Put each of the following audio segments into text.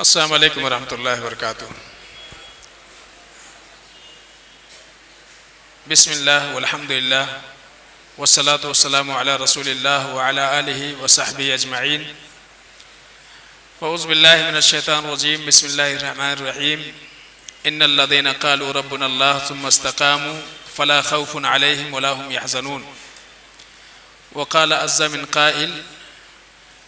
السلام علیکم ورحمۃ اللہ وبرکاتہ۔ بسم اللہ والحمد للہ والصلاة والسلام علی رسول اللہ وعلی آلہ وصحبہ اجمعین۔ اعوذ باللہ من الشیطان الرجیم، بسم اللہ الرحمن الرحیم۔ ان الذین قالوا ربنا اللہ ثم استقاموا فلا خوف علیہم ولا هم يحزنون۔ وقال عز من قائل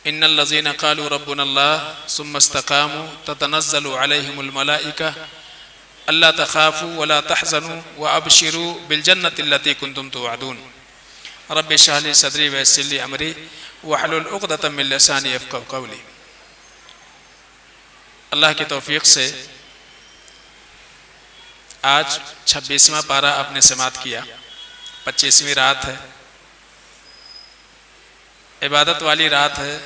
ان الذين قالوا ربنا الله ثم استقاموا تتنزل عليهم الملائكة الا تخافوا ولا تحزنوا وابشروا بالجنة التي كنتم توعدون۔ رب اشرح لي صدري ويسر لي امري واحلل عقدة من لساني يفقهوا قولي۔ اللہ کی توفیق سے آج 26واں پارہ آپ نے سماعت کیا، 25ویں رات ہے، عبادت والی رات ہے۔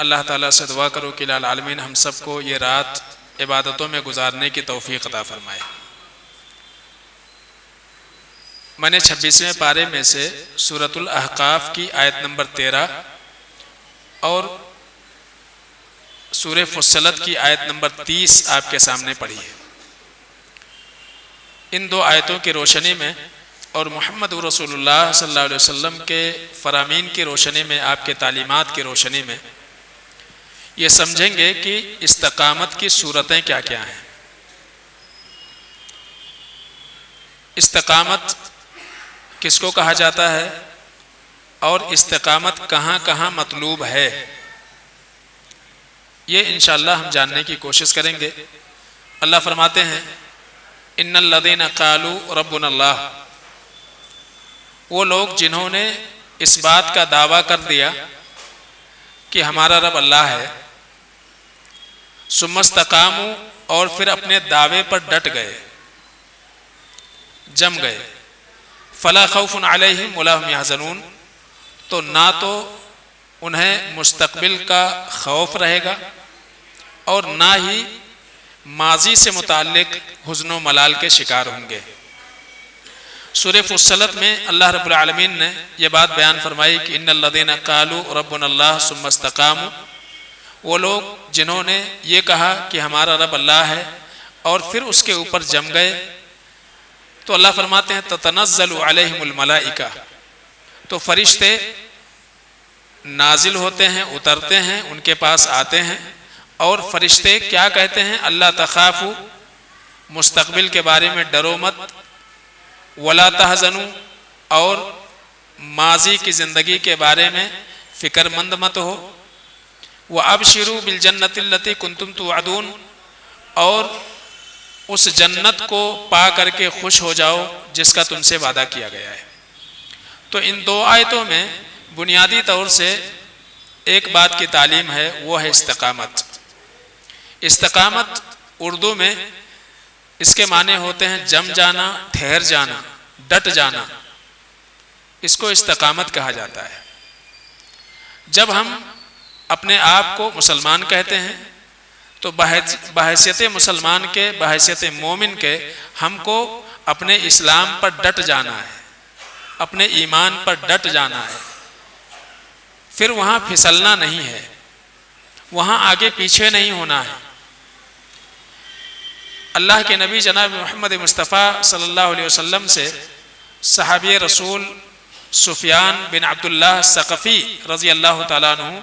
اللہ تعالیٰ سے دعا کرو کہ الٰہ العالمین ہم سب کو یہ رات عبادتوں میں گزارنے کی توفیق عطا فرمائے۔ میں نے 26ویں پارے میں سے سورۃ الاحقاف کی آیت نمبر 13 اور سورہ فصلت کی آیت نمبر 30 آپ کے سامنے پڑھی ہے۔ ان دو آیتوں کی روشنی میں اور محمد رسول اللہ صلی اللہ علیہ وسلم کے فرامین کی روشنی میں، آپ کے تعلیمات کی روشنی میں یہ سمجھیں گے کہ استقامت کی صورتیں کیا کیا ہیں۔ استقامت کس کو کہا جاتا ہے اور استقامت کہاں کہاں مطلوب ہے، یہ انشاءاللہ ہم جاننے کی کوشش کریں گے۔ اللہ فرماتے ہیں ان الذین قالوا ربنا اللہ، وہ لوگ جنہوں نے اس بات کا دعویٰ کر دیا کہ ہمارا رب اللہ ہے، ثم استقاموا، اور پھر اپنے دعوے پر ڈٹ گئے، جم گئے، فلا خوف علیہم ولا هم يحزنون، تو نہ تو انہیں مستقبل کا خوف رہے گا اور نہ ہی ماضی سے متعلق حزن و ملال کے شکار ہوں گے۔ سورہ فصلت میں اللہ رب العالمین نے یہ بات بیان فرمائی کہ ان الذین قالوا ربنا اللہ ثم استقاموا، وہ لوگ جنہوں نے یہ کہا کہ ہمارا رب اللہ ہے اور پھر اس کے اوپر جم گئے، تو اللہ فرماتے ہیں تتنزل علیہم الملائکہ، تو فرشتے نازل ہوتے ہیں، اترتے ہیں، ان کے پاس آتے ہیں، اور فرشتے کیا کہتے ہیں؟ اللہ تخافوا، مستقبل کے بارے میں ڈرو مت، ولا تحزنوا، اور ماضی کی زندگی کے بارے میں فکر مند مت ہو، وابشروا بالجنۃ التی کنتم توعدون، اور اس جنت کو پا کر کے خوش ہو جاؤ جس کا تم سے وعدہ کیا گیا ہے۔ تو ان دو آیتوں میں بنیادی طور سے ایک بات کی تعلیم ہے، وہ ہے استقامت۔ استقامت اردو میں اس کے معنی ہوتے ہیں جم جانا، ٹھہر جانا، ڈٹ جانا، اس کو استقامت کہا جاتا ہے۔ جب ہم اپنے آپ کو مسلمان کہتے ہیں تو بحیثیت مسلمان کے، بحیثیت مومن کے، ہم کو اپنے اسلام پر ڈٹ جانا ہے، اپنے ایمان پر ڈٹ جانا ہے، پھر وہاں پھسلنا نہیں ہے، وہاں آگے پیچھے نہیں ہونا ہے۔ اللہ کے نبی جناب محمد مصطفیٰ صلی اللہ علیہ وسلم سے صحابی رسول سفیان بن عبداللہ ثقفی رضی اللہ تعالیٰ عنہ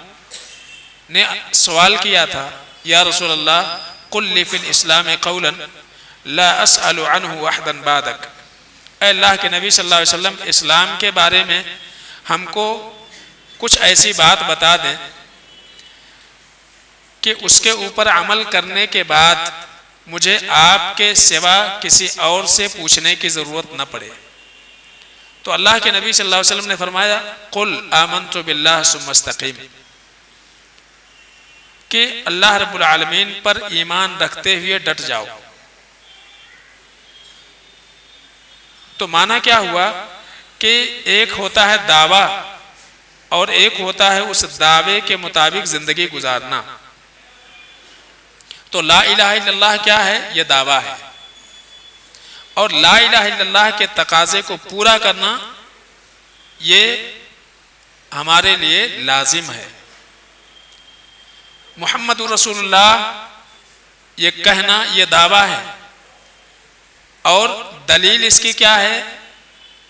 نے سوال کیا تھا، یا رسول اللہ قل لی فی الاسلام قولا لا اسأل عنہ احدا بعدک، اے اللہ کے نبی صلی اللہ علیہ وسلم اسلام کے بارے میں ہم کو کچھ ایسی بات بتا دیں کہ اس کے اوپر عمل کرنے کے بعد مجھے آپ کے سوا کسی اور سے پوچھنے کی ضرورت نہ پڑے۔ تو اللہ کے نبی صلی اللہ علیہ وسلم نے فرمایا قل آمنت باللہ ثم استقیم، کہ اللہ رب العالمین پر ایمان رکھتے ہوئے ڈٹ جاؤ۔ تو معنی کیا ہوا کہ ایک ہوتا ہے دعویٰ اور ایک ہوتا ہے اس دعوے کے مطابق زندگی گزارنا۔ تو لا الہ الا اللہ کیا ہے؟ یہ دعویٰ ہے، اور لا الہ الا اللہ کے تقاضے کو پورا کرنا یہ ہمارے لیے لازم ہے۔ محمد رسول اللہ یہ کہنا یہ دعویٰ ہے، اور دلیل اس کی کیا ہے،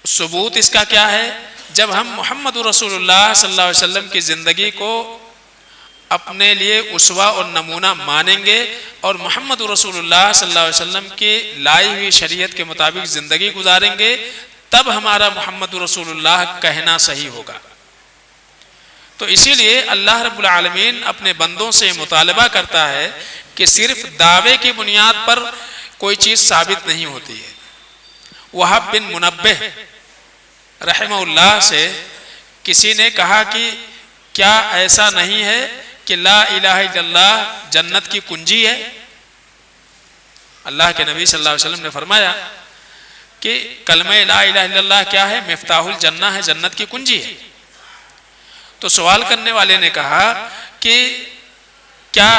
ثبوت اس کا کیا ہے؟ جب ہم محمد رسول اللہ صلی اللہ علیہ وسلم کی زندگی کو اپنے لیے اسوہ اور نمونہ مانیں گے اور محمد رسول اللہ صلی اللہ علیہ وسلم کی لائی ہوئی شریعت کے مطابق زندگی گزاریں گے، تب ہمارا محمد رسول اللہ کہنا صحیح ہوگا۔ تو اسی لیے اللہ رب العالمین اپنے بندوں سے مطالبہ کرتا ہے کہ صرف دعوے کی بنیاد پر کوئی چیز ثابت نہیں ہوتی ہے۔ وہب بن منبہ رحمہ اللہ سے کسی نے کہا کہ کیا ایسا نہیں ہے کہ لا الہ الا اللہ جنت کی کنجی ہے؟ اللہ کے نبی صلی اللہ علیہ وسلم نے فرمایا کہ کلمہ لا الہ الا اللہ کیا ہے؟ مفتاح الجنہ ہے، جنت کی کنجی ہے۔ تو سوال کرنے والے نے کہا کہ کیا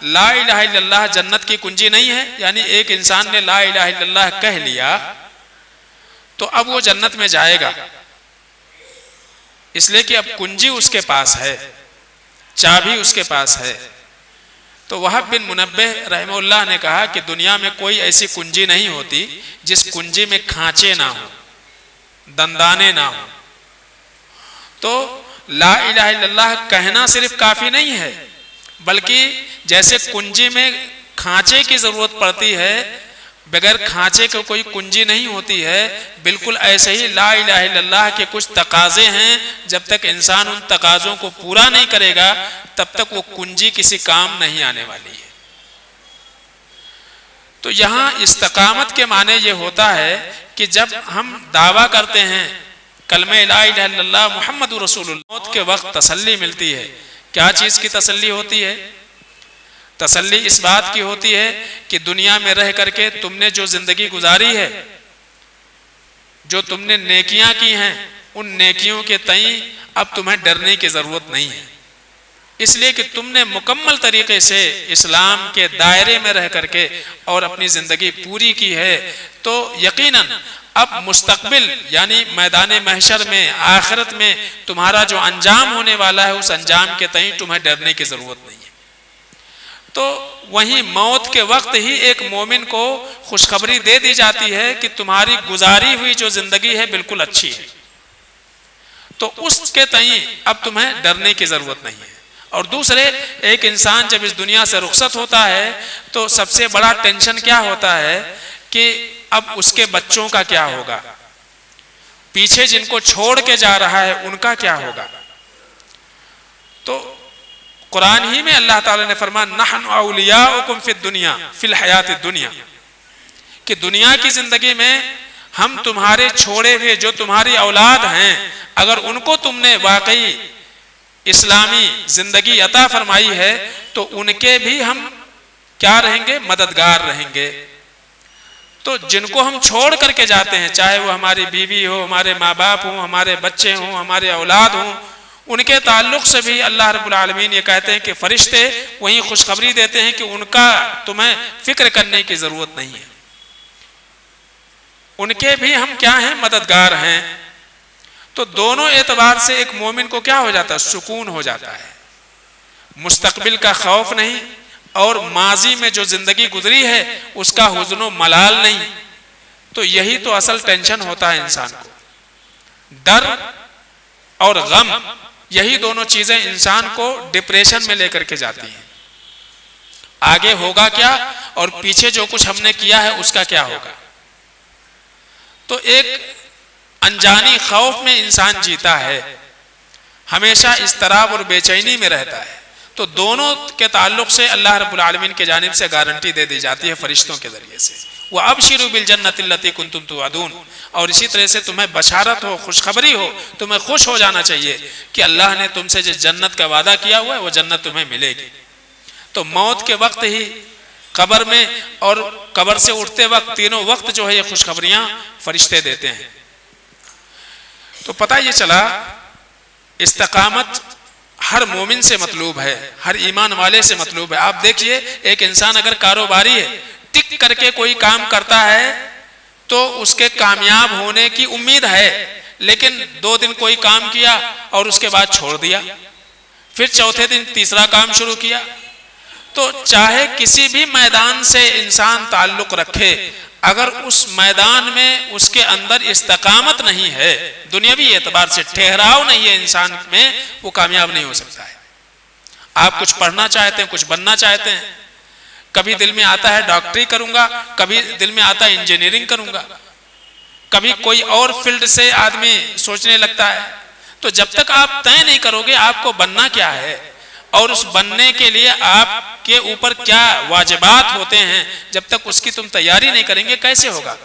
لا الہ الا اللہ جنت کی کنجی نہیں ہے؟ یعنی ایک انسان نے لا الہ الا اللہ کہہ لیا تو اب وہ جنت میں جائے گا، اس لیے کہ اب کنجی اس کے پاس ہے، چابی اس کے پاس ہے۔ تو وہب بن منبہ رحمہ اللہ نے کہا کہ دنیا میں کوئی ایسی کنجی نہیں ہوتی جس کنجی میں کھانچے نہ ہوں، دندانے نہ ہوں۔ تو لا الہ الا اللہ کہنا صرف کافی نہیں ہے، بلکہ جیسے کنجی میں کھانچے کی ضرورت پڑتی ہے، بغیر کھانچے کو کوئی کنجی نہیں ہوتی ہے، بالکل ایسے ہی لا الہ الا اللہ کے کچھ تقاضے ہیں، جب تک انسان ان تقاضوں کو پورا نہیں کرے گا تب تک وہ کنجی کسی کام نہیں آنے والی ہے۔ تو یہاں استقامت کے معنی یہ ہوتا ہے کہ جب ہم دعویٰ کرتے ہیں کلمہ لا الہ الا اللہ محمد رسول اللہ، موت کے وقت تسلی ملتی ہے۔ کیا چیز کی تسلی ہوتی ہے؟ تسلی اس بات کی ہوتی ہے کہ دنیا میں رہ کر کے تم نے جو زندگی گزاری ہے، جو تم نے نیکیاں کی ہیں، ان نیکیوں کے تئیں اب تمہیں ڈرنے کی ضرورت نہیں ہے، اس لیے کہ تم نے مکمل طریقے سے اسلام کے دائرے میں رہ کر کے اور اپنی زندگی پوری کی ہے۔ تو یقیناً اب مستقبل یعنی میدان محشر میں، آخرت میں تمہارا جو انجام ہونے والا ہے، اس انجام کے تئیں تمہیں ڈرنے کی ضرورت نہیں ہے۔ تو وہیں موت کے وقت ہی ایک مومن کو خوشخبری دے دی جاتی ہے کہ تمہاری گزاری ہوئی جو زندگی ہے بالکل اچھی ہے، تو اس کے تئیں اب تمہیں ڈرنے کی ضرورت نہیں ہے۔ اور دوسرے، ایک انسان جب اس دنیا سے رخصت ہوتا ہے تو سب سے بڑا ٹینشن کیا ہوتا ہے کہ اب اس کے بچوں کا کیا ہوگا، پیچھے جن کو چھوڑ کے جا رہا ہے ان کا کیا ہوگا۔ تو قرآن ہی میں اللہ تعالیٰ نے فرمایا نحن اولیاؤکم فی الدنیا فی الحیات الدنیا، کہ دنیا کی زندگی میں ہم تمہارے چھوڑے ہوئے جو تمہاری اولاد ہیں، اگر ان کو تم نے واقعی اسلامی زندگی عطا فرمائی ہے تو ان کے بھی ہم کیا رہیں گے؟ مددگار رہیں گے۔ تو جن کو ہم چھوڑ کر کے جاتے ہیں، چاہے وہ ہماری بیوی ہو، ہمارے ماں باپ ہوں، ہمارے بچے ہوں، ہمارے اولاد ہوں، ان کے تعلق سے بھی اللہ رب العالمین یہ کہتے ہیں کہ فرشتے وہیں خوشخبری دیتے ہیں کہ ان کا تمہیں فکر کرنے کی ضرورت نہیں ہے، ان کے بھی ہم کیا ہیں؟ مددگار ہیں۔ تو دونوں اعتبار سے ایک مومن کو کیا ہو جاتا ہے؟ سکون ہو جاتا ہے، مستقبل کا خوف نہیں، اور ماضی میں جو زندگی گزری ہے اس کا حزن و ملال نہیں۔ تو یہی تو اصل ٹینشن ہوتا ہے انسان کو، ڈر اور غم، یہی دونوں چیزیں انسان کو ڈپریشن میں لے کر کے جاتی ہیں۔ آگے ہوگا کیا اور پیچھے جو کچھ ہم نے کیا ہے اس کا کیا ہوگا۔ تو ایک انجانی خوف میں انسان جیتا ہے، ہمیشہ اضطراب اور بے چینی میں رہتا ہے۔ تو دونوں کے تعلق سے اللہ رب العالمین کے جانب سے گارنٹی دے دی جاتی ہے فرشتوں کے ذریعے سے، وَأَبْشِرُوا بِالْجَنَّةِ الَّتِي كُنْتُمْ تُوعَدُونَ، اور اسی طرح سے تمہیں بشارت ہو، خوشخبری ہو، تمہیں خوش ہو جانا چاہیے کہ اللہ نے تم سے جس جنت کا وعدہ کیا ہوا ہے وہ جنت تمہیں ملے گی۔ تو موت کے وقت ہی، قبر میں اور قبر سے اٹھتے وقت، تینوں وقت جو ہے یہ خوشخبریاں فرشتے دیتے ہیں۔ تو پتہ یہ چلا استقامت ہر مومن سے مطلوب ہے، ہر ایمان والے سے مطلوب ہے۔ آپ دیکھئے ایک انسان اگر کاروباری ہے، ٹک کر کے کوئی کام کرتا ہے تو اس کے کامیاب ہونے کی امید ہے، لیکن 2 دن کوئی کام کیا اور اس کے بعد چھوڑ دیا، پھر چوتھے دن تیسرا کام شروع کیا، تو چاہے کسی بھی میدان سے انسان تعلق رکھے، اگر اس میدان میں اس کے اندر استقامت نہیں ہے، دنیاوی اعتبار سے ٹھہراؤ نہیں ہے انسان میں، وہ کامیاب نہیں ہو سکتا ہے۔ آپ کچھ پڑھنا چاہتے ہیں، کچھ بننا چاہتے ہیں، کبھی دل میں آتا ہے ڈاکٹری کروں گا، کبھی دل میں آتا ہے انجینئرنگ کروں گا، کبھی کوئی اور فیلڈ سے آدمی سوچنے لگتا ہے۔ تو جب تک آپ طے نہیں کرو گے آپ کو بننا کیا ہے اور اس بننے کے لیے آپ کے اوپر کیا واجبات ہوتے ہیں، جب تک اس کی تم تیاری نہیں کریں گے کیسے ہوگا؟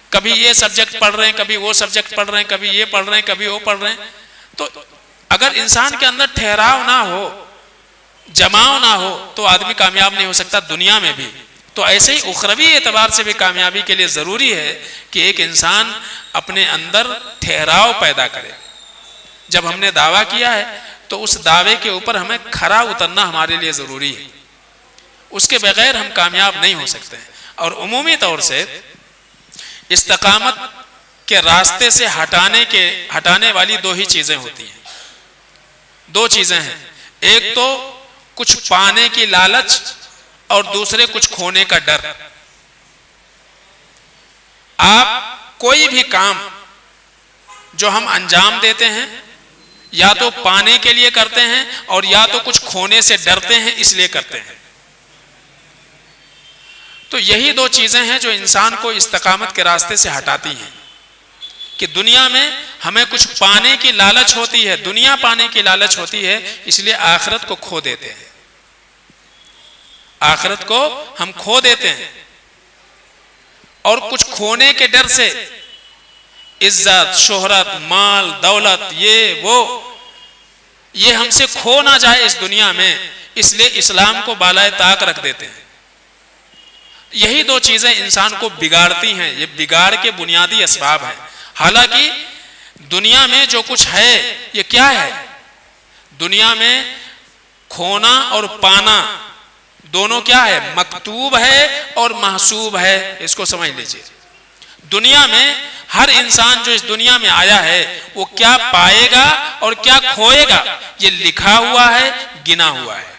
کبھی یہ سبجیکٹ پڑھ رہے ہیں، کبھی وہ سبجیکٹ پڑھ رہے ہیں، کبھی یہ پڑھ رہے ہیں، کبھی وہ پڑھ رہے ہیں۔ تو اگر انسان کے اندر ٹھہراؤ نہ ہو، جماؤ نہ ہو، تو آدمی کامیاب نہیں ہو سکتا دنیا میں بھی۔ تو ایسے ہی اخروی اعتبار سے بھی کامیابی کے لیے ضروری ہے کہ ایک انسان اپنے اندر ٹھہراؤ پیدا کرے۔ جب ہم نے دعویٰ کیا ہے تو اس دعوے کے اوپر ہمیں کھرا اترنا ہمارے لیے ضروری ہے، اس کے بغیر ہم کامیاب نہیں ہو سکتے ہیں۔ اور عمومی طور سے استقامت کے راستے سے ہٹانے والی دو ہی چیزیں ہوتی ہیں، دو چیزیں ہیں، ایک تو کچھ پانے کی لالچ اور دوسرے کچھ کھونے کا ڈر۔ آپ کوئی بھی کام جو ہم انجام دیتے ہیں یا تو پانے کے لیے کرتے ہیں اور یا تو کچھ کھونے سے ڈرتے ہیں اس لیے کرتے ہیں۔ تو یہی دو چیزیں ہیں جو انسان کو استقامت کے راستے سے ہٹاتی ہیں، کہ دنیا میں ہمیں کچھ پانے کی لالچ ہوتی ہے، دنیا پانے کی لالچ ہوتی ہے، اس لیے آخرت کو کھو دیتے ہیں، آخرت کو ہم کھو دیتے ہیں۔ اور کچھ کھونے کے ڈر سے عزت، شہرت، مال، دولت، یہ ہم سے کھو نہ جائے اس دنیا میں، اس لیے اسلام کو بالائے طاق رکھ دیتے ہیں۔ یہی دو چیزیں انسان کو بگاڑتی ہیں، یہ بگاڑ کے بنیادی اسباب ہیں۔ حالانکہ دنیا میں جو کچھ ہے یہ کیا ہے؟ دنیا میں کھونا اور پانا دونوں کیا ہے؟ مکتوب ہے اور محسوب ہے، اس کو سمجھ لیجئے۔ دنیا میں ہر انسان جو اس دنیا میں آیا ہے وہ کیا پائے گا اور کیا کھوئے گا یہ لکھا ہوا ہے، گنا ہوا ہے۔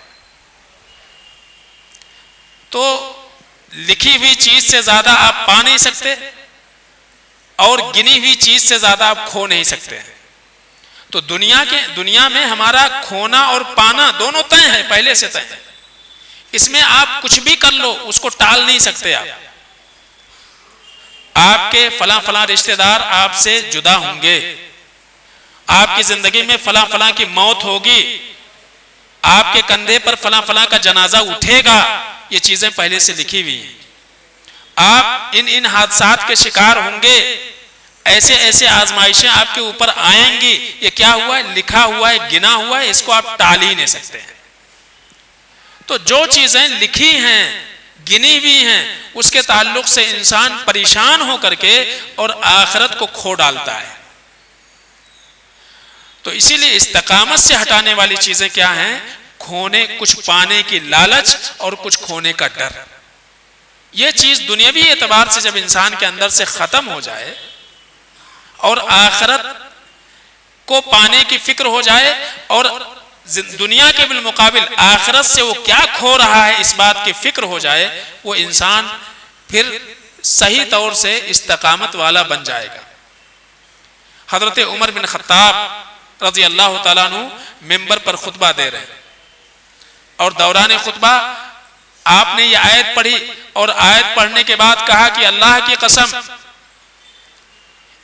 تو لکھی ہوئی چیز سے زیادہ آپ پا نہیں سکتے اور گنی ہوئی چیز سے زیادہ آپ کھو نہیں سکتے ہیں۔ تو دنیا میں ہمارا کھونا اور پانا دونوں طے ہیں، پہلے سے طے ہیں، اس میں آپ کچھ بھی کر لو اس کو ٹال نہیں سکتے۔ آپ کے فلاں رشتہ دار آپ سے جدا ہوں گے، آپ کی زندگی میں فلاں کی موت ہوگی، آپ کے کندھے پر فلاں کا جنازہ اٹھے گا، یہ چیزیں پہلے سے لکھی ہوئی ہیں۔ آپ ان حادثات کے شکار ہوں گے، ایسے آزمائشیں آپ کے اوپر آئیں گی، یہ کیا ہوا ہے؟ لکھا ہوا ہے، گنا ہوا ہے، اس کو آپ ٹال ہی نہیں سکتے ہیں۔ تو جو چیزیں لکھی ہیں، گنی ہوئی ہیں، اس کے تعلق سے انسان پریشان ہو کر کے اور آخرت کو کھو ڈالتا ہے۔ تو اسی لیے استقامت سے ہٹانے والی چیزیں کیا ہیں؟ کچھ پانے کی لالچ اور کچھ کھونے کا ڈر۔ یہ چیز دنیاوی اعتبار سے جب انسان کے اندر سے ختم ہو جائے اور آخرت کو پانے کی فکر ہو جائے اور دنیا کے بالمقابل آخرت سے وہ کیا کھو رہا ہے اس بات کی فکر ہو جائے، وہ انسان پھر صحیح طور سے استقامت والا بن جائے گا۔ حضرت عمر بن خطاب رضی اللہ تعالیٰ عنہ ممبر پر خطبہ دے رہے ہیں اور دوران خطبہ آپ نے یہ آیت پڑھی اور آیت پڑھنے کے بعد کہا کہ اللہ کی قسم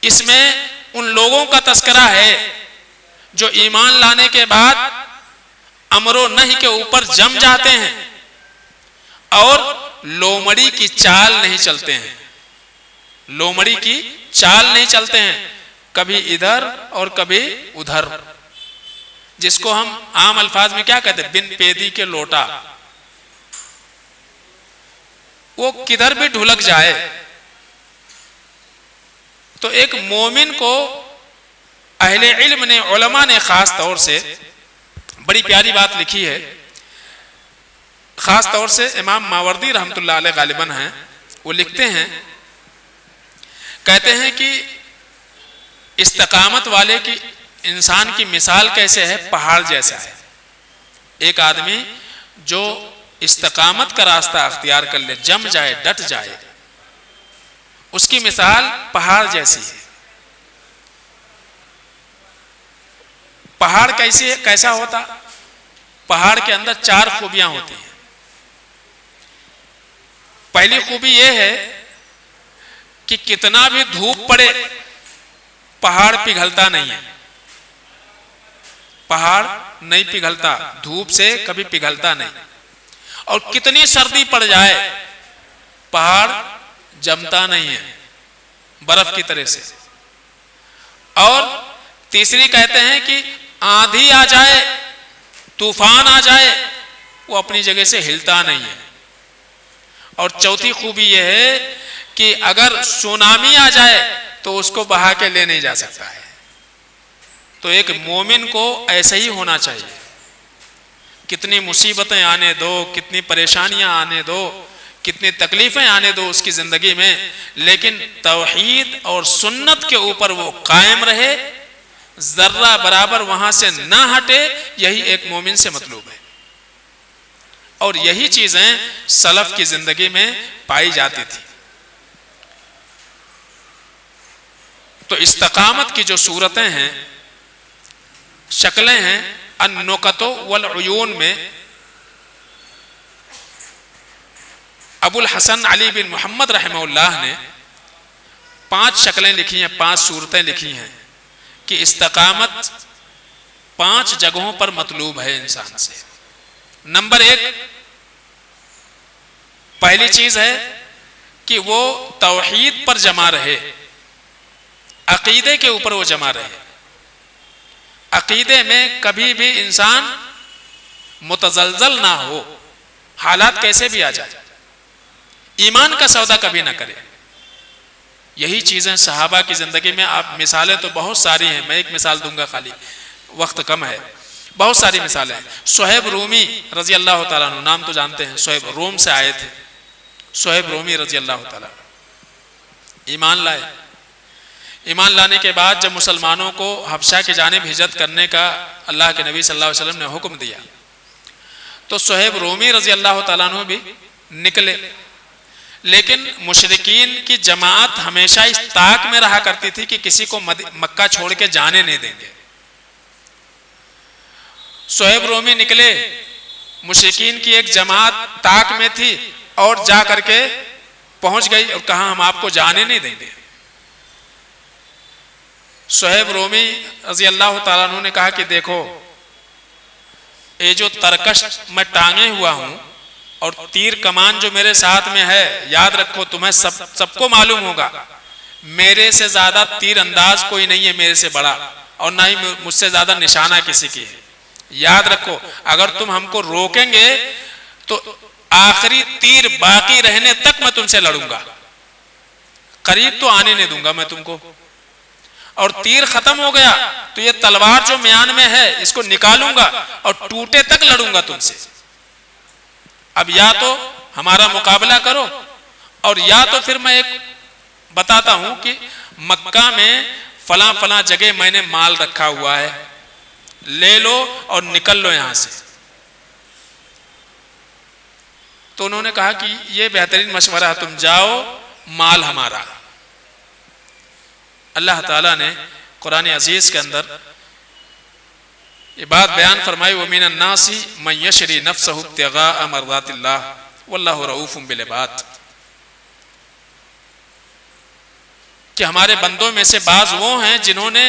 اس میں ان لوگوں کا تذکرہ ہے جو ایمان لانے کے بعد امر و نہی کے اوپر جم جاتے ہیں اور لومڑی کی چال نہیں چلتے ہیں، لومڑی کی چال نہیں چلتے ہیں، کبھی ادھر اور کبھی ادھر، جس کو ہم عام الفاظ میں کیا کہتے ہیں؟ بن پیدی کے لوٹا، وہ کدھر بھی ڈھلک جائے۔ تو ایک مومن کو اہل علم نے، علماء نے خاص طور سے بڑی پیاری بات لکھی ہے، خاص طور سے امام ماوردی رحمۃ اللہ علیہ غالباً ہیں، وہ لکھتے ہیں، کہتے ہیں کہ استقامت والے کی انسان کی مثال کیسے ہے؟ پہاڑ جیسا ہے۔ ایک آدمی جو استقامت کا راستہ اختیار کر لے، جم جائے، ڈٹ جائے، اس کی مثال پہاڑ جیسی ہے۔ پہاڑ کیسا ہوتا؟ پہاڑ کے اندر 4 خوبیاں ہوتی ہیں۔ پہلی خوبی یہ ہے کہ کتنا بھی دھوپ پڑے پہاڑ پگھلتا نہیں ہے، پہاڑ نہیں پگھلتا، دھوپ سے کبھی پگھلتا نہیں، اور کتنی سردی پڑ جائے پہاڑ جمتا نہیں ہے برف کی طرح سے۔ اور تیسری کہتے ہیں کہ آندھی آ جائے، طوفان آ جائے، وہ اپنی جگہ سے ہلتا نہیں ہے۔ اور چوتھی خوبی یہ ہے کہ اگر سونامی آ جائے تو اس کو بہا کے لے نہیں جا سکتا ہے۔ تو ایک مومن کو ایسا ہی ہونا چاہیے، کتنی مصیبتیں آنے دو، کتنی پریشانیاں آنے دو، کتنی تکلیفیں آنے دو اس کی زندگی میں، لیکن توحید اور سنت کے اوپر وہ قائم رہے، ذرہ برابر وہاں سے نہ ہٹے، یہی ایک مومن سے مطلوب ہے۔ اور یہی چیزیں سلف کی زندگی میں پائی جاتی تھی۔ تو استقامت کی جو صورتیں ہیں، شکلیں ہیں، النکت والعیون میں ابو الحسن علی بن محمد رحمہ اللہ نے 5 شکلیں لکھی ہیں، 5 صورتیں لکھی ہیں کہ استقامت 5 جگہوں پر مطلوب ہے انسان سے۔ نمبر 1، پہلی چیز ہے کہ وہ توحید پر جمع رہے، عقیدے کے اوپر وہ جمع رہے۔ عقیدے میں کبھی بھی انسان متزلزل نہ ہو، حالات کیسے بھی آ جائے، ایمان کا سودا کبھی نہ کرے۔ یہی چیزیں صحابہ کی زندگی میں، آپ مثالیں تو بہت ساری ہیں، میں ایک مثال دوں گا، خالی وقت کم ہے، بہت ساری مثالیں ہیں۔ صہیب رومی رضی اللہ تعالیٰ عنہ، نام تو جانتے ہیں، صہیب روم سے آئے تھے، صہیب رومی رضی اللہ تعالیٰ عنہ ایمان لائے۔ ایمان لانے کے بعد جب مسلمانوں کو حبشہ کی جانب ہجرت کرنے کا اللہ کے نبی صلی اللہ علیہ وسلم نے حکم دیا، تو صہیب رومی رضی اللہ تعالیٰ عنہ بھی نکلے، لیکن مشرکین کی جماعت ہمیشہ اس طاق میں رہا کرتی تھی کہ کسی کو مکہ چھوڑ کے جانے نہیں دیں گے۔ صہیب رومی نکلے، مشرکین کی ایک جماعت طاق میں تھی، اور جا کر کے پہنچ گئی اور کہا ہم آپ کو جانے نہیں دیں گے۔ صہیب رومی رضی اللہ تعالیٰ عنہ نے کہا کہ دیکھو، یہ جو ترکش میں ٹانگے ہوا ہوں اور تیر کمان جو میرے ساتھ میں ہے، یاد رکھو تمہیں سب کو معلوم ہوگا، میرے سے زیادہ تیر انداز کوئی نہیں ہے میرے سے بڑا، اور نہ ہی مجھ سے زیادہ نشانہ کسی کی ہے۔ یاد رکھو اگر تم ہم کو روکیں گے تو آخری تیر باقی رہنے تک میں تم سے لڑوں گا، قریب تو آنے نہیں دوں گا میں تم کو، اور تیر ختم ہو گیا تو یہ تلوار جو میان میں ہے اس کو نکالوں گا اور ٹوٹے تک لڑوں گا تم سے۔ اب یا تو ہمارا مقابلہ کرو، اور یا تو پھر میں ایک بتاتا ہوں کہ مکہ میں فلاں فلاں جگہ میں نے مال رکھا ہوا ہے، لے لو اور نکل لو یہاں سے۔ تو انہوں نے کہا کہ یہ بہترین مشورہ ہے، تم جاؤ، مال ہمارا۔ اللہ تعالیٰ نے قرآن عزیز کے اندر یہ بات بیان فرمائی، وَمِنَ النَّاسِ مَن يَشْرِي نَفْسَهُ ابْتِغَاءَ مَرْضَاتِ اللَّهِ وَاللَّهُ رَءُوفٌ بِالْعِبَادِ، کہ ہمارے بندوں میں سے بعض وہ ہیں جنہوں نے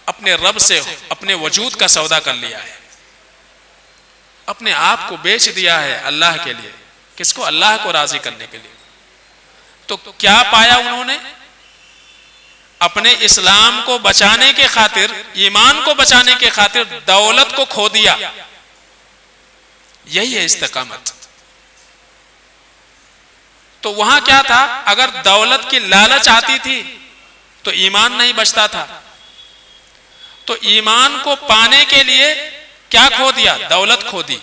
اپنے رب سے اپنے وجود کا سودا کر لیا ہے، اپنے آپ کو بیچ دیا ہے اللہ کے لیے۔ کس کو؟ اللہ کو راضی کرنے کے لیے۔ تو کیا پایا انہوں نے؟ اپنے اسلام کو بچانے کے خاطر، ایمان کو بچانے کے خاطر دولت کو کھو دیا۔ یہی ہے استقامت۔ تو وہاں کیا تھا؟ اگر دولت کی لالچ آتی تھی تو ایمان نہیں بچتا تھا، تو ایمان کو پانے کے لیے کیا کھو دیا؟ دولت کھو دی۔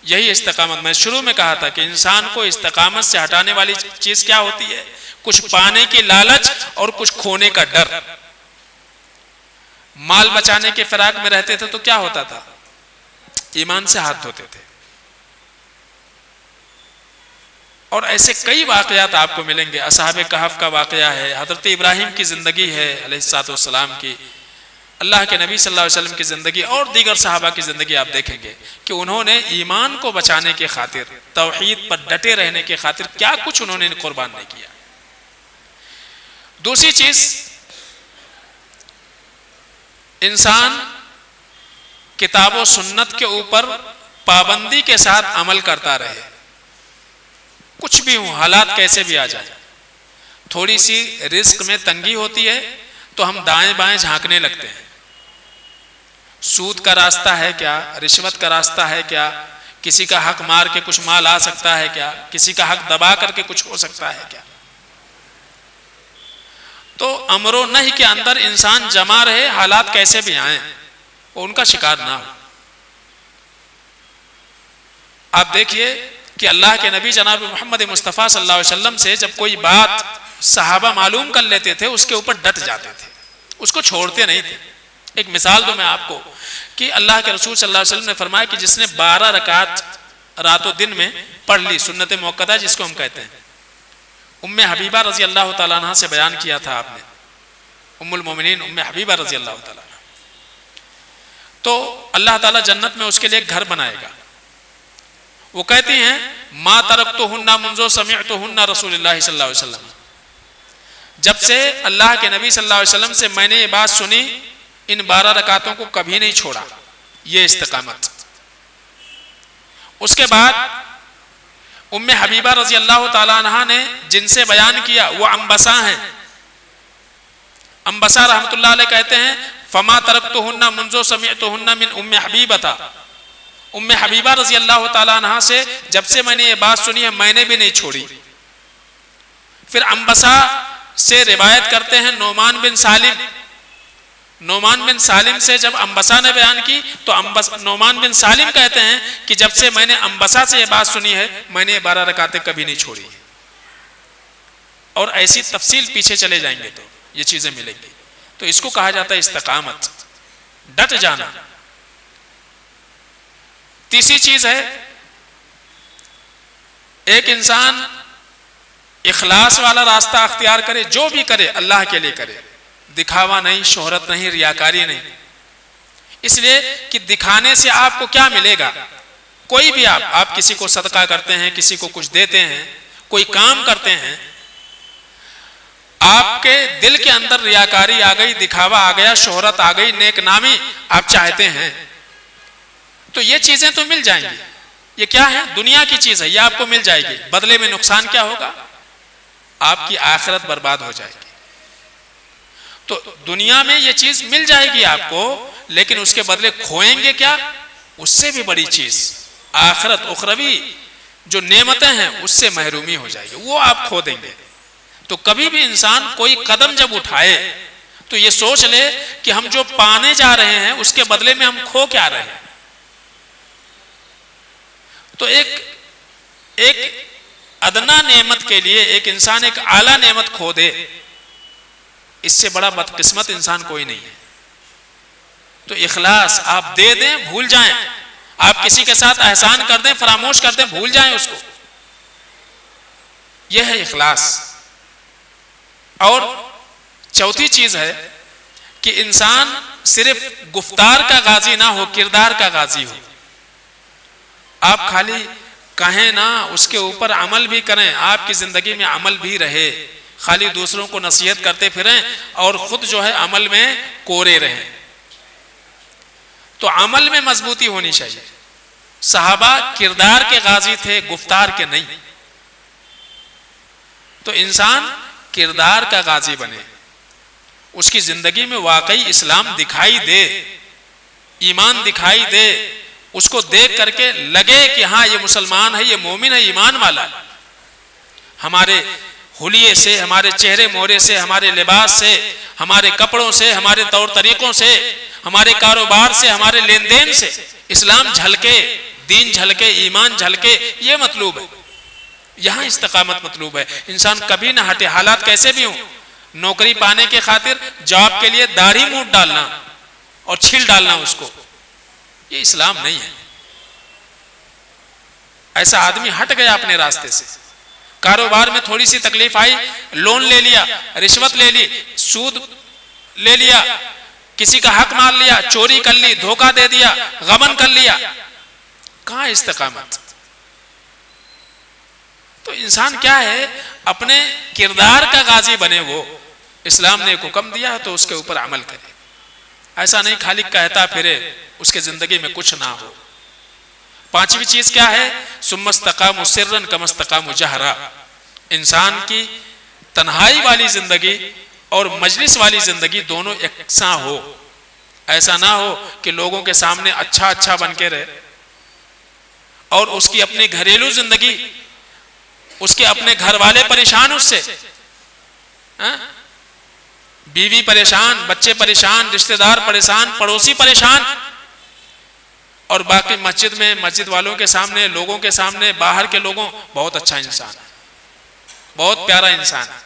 یہی استقامت۔ میں شروع میں کہا تھا کہ انسان کو استقامت سے ہٹانے والی چیز کیا ہوتی ہے؟ کچھ پانے کی لالچ اور کچھ کھونے کا ڈر۔ مال بچانے کے فراق میں رہتے تھے تو کیا ہوتا تھا؟ ایمان سے ہاتھ دھوتے تھے، اور ایسے کئی واقعات آپ کو ملیں گے. اصحاب کہف کا واقعہ ہے, حضرت ابراہیم کی زندگی ہے علیہ الصلوۃ والسلام کی, اللہ کے نبی صلی اللہ علیہ وسلم کی زندگی, اور دیگر صحابہ کی زندگی آپ دیکھیں گے کہ انہوں نے ایمان کو بچانے کی خاطر, توحید پر ڈٹے رہنے کی خاطر کیا کچھ انہوں نے قربان نہیں کیا. دوسری چیز, انسان کتاب و سنت کے اوپر پابندی کے ساتھ عمل کرتا رہے, کچھ بھی ہو, حالات کیسے بھی آ جائے. تھوڑی سی رزق میں تنگی ہوتی ہے تو ہم دائیں بائیں جھانکنے لگتے ہیں, سود کا راستہ ہے کیا, رشوت کا راستہ ہے کیا, کسی کا حق مار کے کچھ مال آ سکتا ہے کیا, کسی کا حق دبا کر کے کچھ ہو سکتا ہے کیا. تو امر و نہی کے اندر انسان جمع رہے, حالات کیسے بھی آئیں وہ ان کا شکار نہ ہو. آپ دیکھیے کہ اللہ کے نبی جناب محمد مصطفیٰ صلی اللہ علیہ وسلم سے جب کوئی بات صحابہ معلوم کر لیتے تھے اس کے اوپر ڈٹ جاتے تھے, اس کو چھوڑتے نہیں تھے. ایک مثال دوں میں آپ کو کہ اللہ کے رسول صلی اللہ علیہ وسلم نے فرمایا کہ جس نے 12 رکعت رات و دن میں پڑھ لی, سنت موقدہ جس کو ہم کہتے ہیں, ام حبیبہ رضی اللہ تعالیٰ عنہ سے بیان کیا تھا آپ نے, ام المومنین ام حبیبہ رضی اللہ تعالیٰ عنہ, تو اللہ تعالیٰ جنت میں اس کے لیے ایک گھر بنائے گا. وہ کہتی ہیں ما ترکتہن منذ سمعتہن رسول اللہ صلی اللہ علیہ وسلم, جب سے اللہ کے نبی صلی اللہ علیہ وسلم سے میں نے یہ بات سنی ان 12 رکعتوں کو کبھی نہیں چھوڑا, یہ استقامت. اس کے بعد ام حبیبہ رضی اللہ تعالیٰ عنہ نے جن سے بیان کیا وہ انبسا ہیں. انبسا رحمۃ اللہ علیہ کہتے ہیں فما ترکتہن منذ سمعتہن من ام حبیبہ, ام حبیبہ رضی اللہ تعالیٰ عنہ سے جب سے میں نے یہ بات سنی ہے میں نے بھی نہیں چھوڑی. پھر انبسا سے روایت کرتے ہیں نعمان بن سالم, نعمان بن سالم سے جب انبسا نے بیان کی تو نعمان بن سالم کہتے ہیں کہ جب سے میں نے انبسا سے یہ بات سنی ہے میں نے 12 رکعتیں کبھی نہیں چھوڑی. اور ایسی تفصیل پیچھے چلے جائیں گے تو یہ چیزیں ملیں گی. تو اس کو کہا جاتا ہے استقامت, ڈٹ جانا. تیسری چیز ہے ایک انسان اخلاص والا راستہ اختیار کرے, جو بھی کرے اللہ کے لیے کرے, دکھاوا نہیں, شہرت نہیں, ریاکاری نہیں. اس لیے کہ دکھانے سے آپ کو کیا ملے گا, کوئی بھی آپ کسی کو صدقہ کرتے ہیں, کسی کو کچھ دیتے ہیں, کوئی کام کرتے ہیں, آپ کے دل کے اندر ریاکاری آ گئی, دکھاوا آ گیا, شہرت آ گئی, نیک نامی آپ چاہتے ہیں, تو یہ چیزیں تو مل جائیں گی. یہ کیا ہے, دنیا کی چیز ہے, یہ آپ کو مل جائے گی. بدلے میں نقصان کیا ہوگا, آپ کی آخرت برباد ہو جائے گی. تو دنیا میں یہ چیز مل جائے گی آپ کو, لیکن اس کے بدلے کھوئیں گے کیا, اس سے بھی بڑی چیز آخرت اخروی جو نعمتیں ہیں اس سے محرومی ہو جائے گی, وہ آپ کھو دیں گے. تو کبھی بھی انسان کوئی قدم جب اٹھائے تو یہ سوچ لے کہ ہم جو پانے جا رہے ہیں اس کے بدلے میں ہم کھو کیا رہے ہیں. تو ایک ادنا نعمت کے لیے ایک انسان ایک اعلیٰ نعمت کھو دے, اس سے بڑا بدقسمت انسان کوئی نہیں ہے. تو اخلاص آپ دے دیں, بھول جائیں, آپ کسی کے ساتھ احسان کر دیں, فراموش کر دیں, بھول جائیں اس کو, یہ ہے اخلاص. اور چوتھی چیز ہے کہ انسان صرف گفتار کا غازی نہ ہو, کردار کا غازی ہو. آپ خالی کہیں نہ, اس کے اوپر عمل بھی کریں, آپ کی زندگی میں عمل بھی رہے. خالی دوسروں کو نصیحت کرتے پھریں اور خود جو ہے عمل میں کورے رہیں. تو عمل میں مضبوطی ہونی چاہیے. صحابہ کردار کے غازی تھے, گفتار کے نہیں. تو انسان کردار کا غازی بنے, اس کی زندگی میں واقعی اسلام دکھائی دے, ایمان دکھائی دے, اس کو دیکھ کر کے لگے کہ ہاں یہ مسلمان ہے, یہ مومن ہے, ایمان والا ہے. ہمارے حلیے سے, ہمارے چہرے مہرے سے, ہمارے لباس سے, ہمارے کپڑوں سے, ہمارے طور طریقوں سے, ہمارے کاروبار سے, ہمارے لین دین سے اسلام جھلکے, دین جھلکے, ایمان جھلکے, یہ مطلوب ہے. یہاں استقامت مطلوب ہے. انسان کبھی نہ ہٹے, حالات کیسے بھی ہوں. نوکری پانے کے خاطر جاب کے لیے داڑھی مونڈ ڈالنا اور چھیل ڈالنا اس کو, یہ اسلام نہیں ہے. ایسا آدمی ہٹ گیا اپنے راستے سے. کاروبار میں تھوڑی سی تکلیف آئی، لون لے لیا، رشوت لے لی، سود لے لیا، کسی کا حق مار لیا، چوری کر لی، دھوکہ دے دیا، غبن کر لیا، کہاں استقامت؟ تو انسان کیا ہے، اپنے کردار کا غازی بنے، وہ اسلام نے ایک حکم دیا تو اس کے اوپر عمل کرے، ایسا نہیں خالق کہتا پھرے اس کے زندگی میں کچھ نہ ہو۔ پانچویں چیز کیا ہے، ثم استقاموا سرا کما استقاموا جہرا، انسان کی تنہائی والی زندگی اور مجلس والی زندگی دونوں یکساں ہو، ایسا نہ ہو کہ لوگوں کے سامنے اچھا اچھا بن کے رہے اور اس کی اپنی گھریلو زندگی، اس کے اپنے گھر والے پریشان اس سے، بیوی پریشان، بچے پریشان، رشتہ دار پریشان، پڑوسی پریشان، اور باقی مسجد میں، مسجد والوں کے سامنے، لوگوں کے سامنے، باہر کے لوگوں بہت اچھا انسان ہے، بہت پیارا انسان ہے۔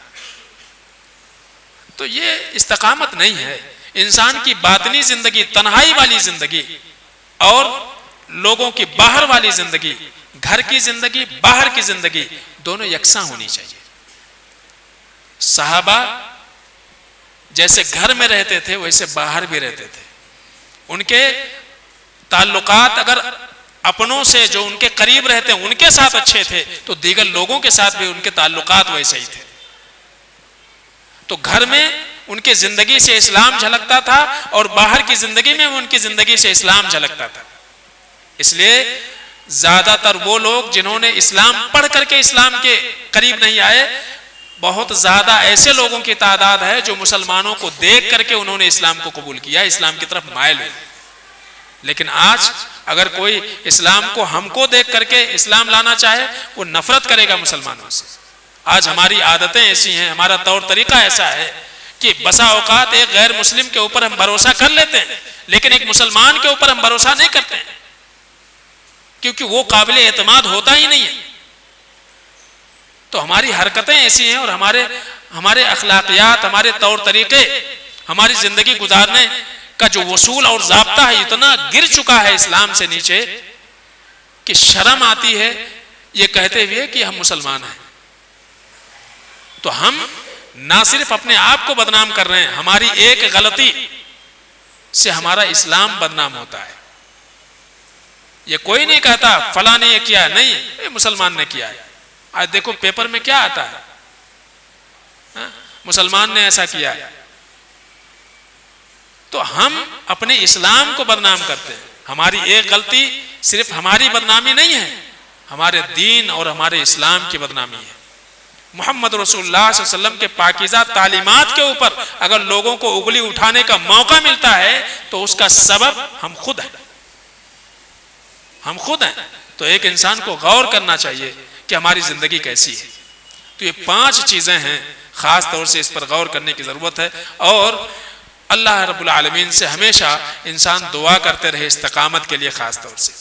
تو یہ استقامت نہیں ہے۔ انسان کی باطنی زندگی، تنہائی والی زندگی اور لوگوں کی باہر والی زندگی، گھر کی زندگی، باہر کی زندگی دونوں یکساں ہونی چاہیے۔ صحابہ جیسے گھر میں رہتے تھے ویسے باہر بھی رہتے تھے، ان کے تعلقات اگر اپنوں سے جو ان کے قریب رہتے ہیں ان کے ساتھ اچھے تھے تو دیگر لوگوں کے ساتھ بھی ان کے تعلقات ویسے ہی تھے۔ تو گھر میں ان کی زندگی سے اسلام جھلکتا تھا اور باہر کی زندگی میں ان کی زندگی سے اسلام جھلکتا تھا۔ اس لیے زیادہ تر وہ لوگ جنہوں نے اسلام پڑھ کر کے اسلام کے قریب نہیں آئے، بہت زیادہ ایسے لوگوں کی تعداد ہے جو مسلمانوں کو دیکھ کر کے انہوں نے اسلام کو قبول کیا، اسلام کی طرف مائل ہوئے۔ لیکن آج اگر کوئی اسلام کو ہم کو دیکھ کر کے اسلام لانا چاہے وہ نفرت کرے گا مسلمانوں سے۔ آج ہماری عادتیں ایسی ہیں، ہمارا طور طریقہ ایسا ہے کہ بسا اوقات ایک غیر مسلم کے اوپر ہم بھروسہ کر لیتے ہیں لیکن ایک مسلمان کے اوپر ہم بھروسہ نہیں کرتے ہیں، کیونکہ وہ قابل اعتماد ہوتا ہی نہیں ہے۔ تو ہماری حرکتیں ایسی ہیں اور ہمارے اخلاقیات، ہمارے طور طریقے، ہماری زندگی گزارنے کا جو اصول اور ضابطہ ہے اتنا گر چکا ہے اسلام سے نیچے کہ شرم آتی ہے یہ کہتے ہوئے کہ ہم مسلمان ہیں۔ تو ہم نہ صرف اپنے آپ کو بدنام کر رہے ہیں، ہماری ایک غلطی سے ہمارا اسلام بدنام ہوتا ہے۔ یہ کوئی نہیں کہتا فلاں نے یہ کیا، نہیں، یہ مسلمان نے کیا ہے۔ آج دیکھو پیپر میں کیا آتا ہے، مسلمان نے ایسا کیا ہے۔ تو ہم اپنے اسلام کو بدنام کرتے ہیں۔ ہماری ایک غلطی صرف ہماری بدنامی نہیں ہے، ہمارے دین اور ہمارے اسلام کی بدنامی ہے۔ محمد رسول اللہ صلی اللہ علیہ وسلم کے پاکیزہ تعلیمات کے اوپر اگر لوگوں کو انگلی اٹھانے کا موقع ملتا ہے تو اس کا سبب ہم خود ہیں، ہم خود ہیں۔ تو ایک انسان کو غور کرنا چاہیے کہ ہماری زندگی کیسی ہے۔ تو یہ 5 چیزیں ہیں، خاص طور سے اس پر غور کرنے کی ضرورت ہے، اور اللہ رب العالمین سے ہمیشہ انسان دعا کرتے رہے استقامت کے لیے خاص طور سے۔